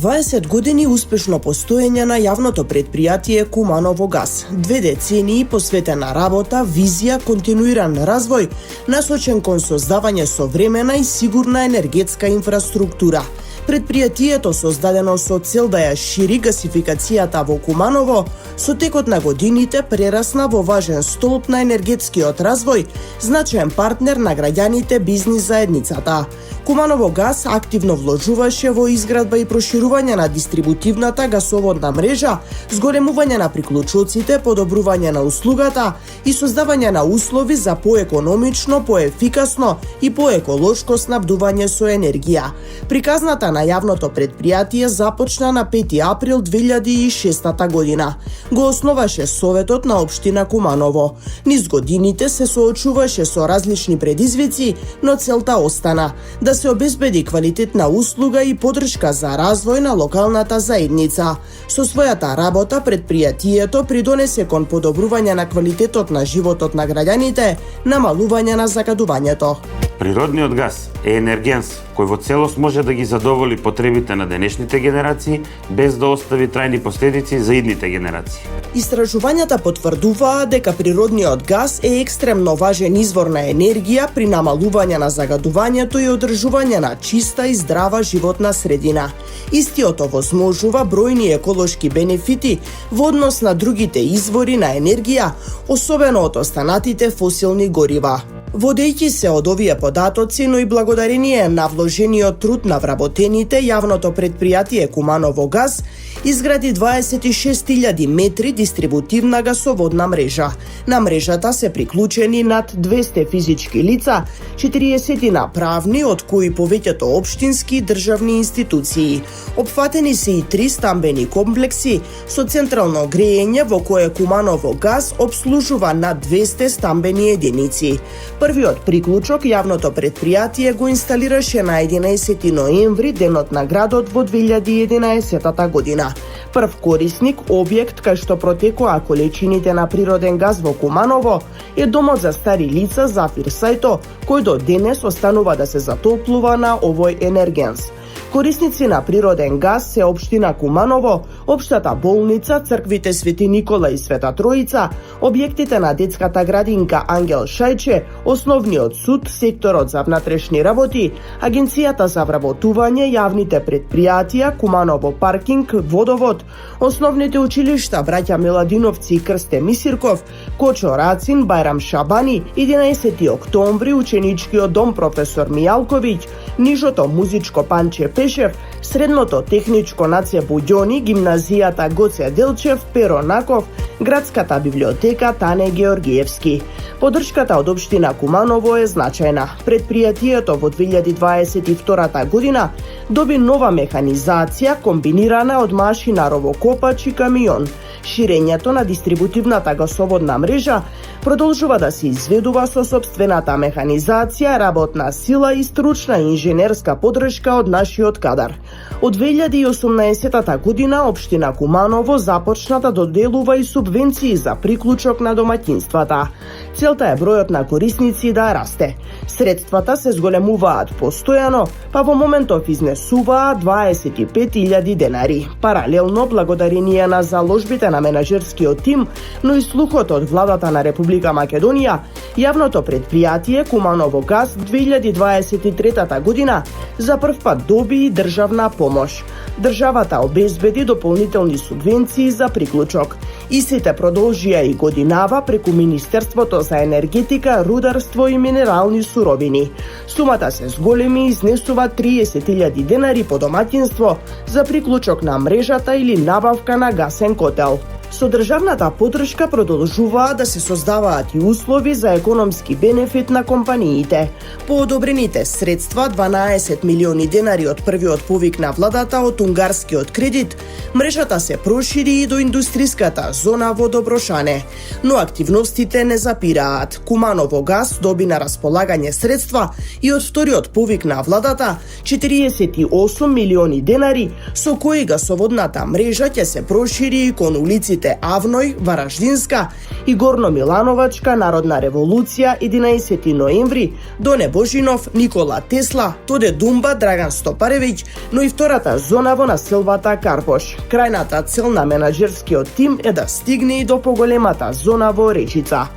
20 години успешно постоење на јавното предпријатие Куманово газ. 2 децении посветена работа, визија, континуиран развој, насочен кон создавање современа и сигурна енергетска инфраструктура. Предпријатието, создадено со цел да ја шири гасификацијата во Куманово, со текот на годините прерасна во важен столб на енергетскиот развој, значаен партнер на граѓаните, бизнис заедницата. Куманово газ активно вложуваше во изградба и проширување на дистрибутивната гасоводна мрежа, зголемување на приклучоците, подобрување на услугата и создавање на услови за поекономично, поефикасно и поеколошко снабдување со енергија. Приказната на јавното предпријатие започна на 5 април 2006 година. Го основаше Советот на општина Куманово. Низ годините се соочуваше со различни предизвици, но целта остана – да се обезбеди квалитетна услуга и поддршка за развој на локалната заедница. Со својата работа предпријатието придонесе кон подобрување на квалитетот на животот на граѓаните, намалување на загадувањето. Природниот газ е енергенс кој во целост може да ги задоволи потребите на денешните генерации без да остави трајни последици за идните генерации. Истражувањата потврдуваа дека природниот газ е екстремно важен извор на енергија при намалување на загадувањето и одржување на чиста и здрава животна средина. Истиот овозможува бројни еколошки бенефити во однос на другите извори на енергија, особено од останатите фосилни горива. Водејќи се од овие податоци, но и благодарение на вложениот труд на вработените, јавното предпријатие Куманово газ изгради 26.000 метри дистрибутивна гасоводна мрежа. На мрежата се приклучени над 200 физички лица, 40 правни, од кои повеќето општински и државни институции. Опфатени се и 3 стамбени комплекси со централно грејење во кое Куманово газ обслужува над 200 стамбени единици. Првиот приклучок јавното предпријатие го инсталираше на 11 ноември, денот на градот во 2011 година. Прв корисник, објект кај што протекоа количините на природен газ во Куманово, е домот за стари лица Зафир Сајто, кој до денес останува да се затоплува на овој енергенс. Корисници на природен газ се општина Куманово, општата болница, црквите Свети Никола и Света Троица, објектите на детската градинка Ангел Шајче, основниот суд, секторот за внатрешни работи, агенцијата за вработување, јавните предпријатија, Куманово паркинг, водовод, основните училишта Браќа Миладиновци и Крсте Мисирков, Кочо Рацин, Бајрам Шабани, 11 октомври, ученичкиот дом Професор Мијалковиќ, нижото музичко Панче Пешев, средното техничко Наце Буѓони, гимназијата Гоце Делчев, Перо Наков, градската библиотека Тане Георгиевски. Поддршката од општина Куманово е значајна. Предпријатието во 2022 година доби нова механизација комбинирана од машина, ровокопач и камион. Ширењето на дистрибутивната гасоводна мрежа продолжува да се изведува со сопствената механизација, работна сила и стручна инженерска поддршка од нашиот кадар. Од 2018 година општина Куманово започна да доделува и субвенции за приклучок на домаќинствата. Целта е бројот на корисници да расте. Средствата се зголемуваат постојано, па во моментов изнесуваат 25.000 денари. Паралелно, благодарение на заложбите на менаџерскиот тим, но и слухот од владата на Република Македонија, јавното предпријатие Куманово газ 2023 година за прв пат доби и државна помош. Државата обезбеди дополнителни субвенции за приклучок. Истите продолжија и годинава преку Министерството за енергетика, рударство и минерални суровини. Сумата се зголеми и изнесува 30.000 денари по домаќинство за приклучок на мрежата или набавка на гасен котел. Со државната поддршка продолжуваа да се создаваат и услови за економски бенефит на компаниите. По одобрените средства, 12 милиони денари од првиот повик на владата од унгарскиот кредит, мрежата се прошири и до индустриската зона во Доброшане. Но активностите не запираат. Куманово газ доби на располагање средства и од вториот повик на владата 48 милиони денари, со кои гасоводната мрежа ќе се прошири и кон улиците улиците Авној, Вараждинска и Горно Милановачка, Народна револуција, 11 ноември, Доне Божинов, Никола Тесла, Тоде Думба, Драган Стопаревиќ, но и втората зона во населбата Карпош. Крајната цел на менаџерскиот тим е да стигне и до поголемата зона во Речица.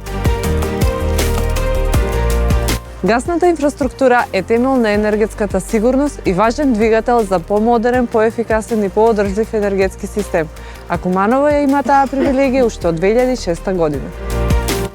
Гасната инфраструктура е темел на енергетската сигурност и важен двигател за помодерен, поефикасен и поодржлив енергетски систем, а Куманово ја има таа привилегија уште од 2006 година.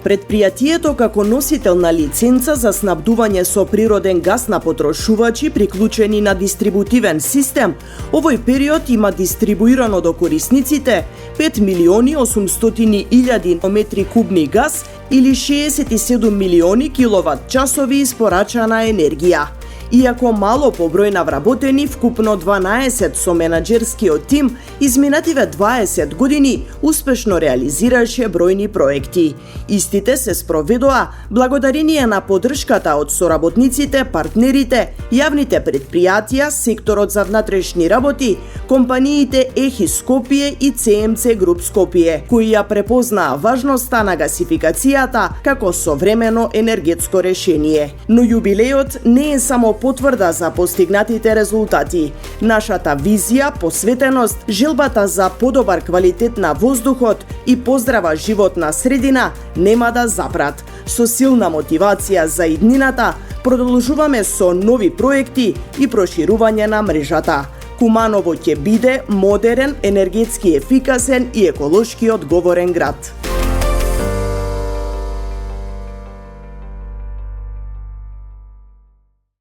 Предпријатието како носител на лиценца за снабдување со природен гас на потрошувачи приклучени на дистрибутивен систем, овој период има дистрибуирано до корисниците 5.800.000 метри кубни газ или 67 милиони киловат часови испорачана енергија. Иако мало по број на вработени, вкупно 12 со менаџерскиот тим, изминативе 20 години успешно реализираше бројни проекти. Истите се спроведоа благодарение на поддршката од соработниците, партнерите, јавните предпријатија, секторот за внатрешни работи, компаниите ЕХИ Скопје и ЦМЦ Груп Скопје, кои ја препознаа важноста на гасификацијата како современо енергетско решение. Но јубилеот не е само потврда за постигнатите резултати. Нашата визија, посветеност, желбата за подобар квалитет на воздухот и поздрава животна средина нема да запрат. Со силна мотивација за иднината, продолжуваме со нови проекти и проширување на мрежата. Куманово ќе биде модерен, енергетски ефикасен и еколошки одговорен град.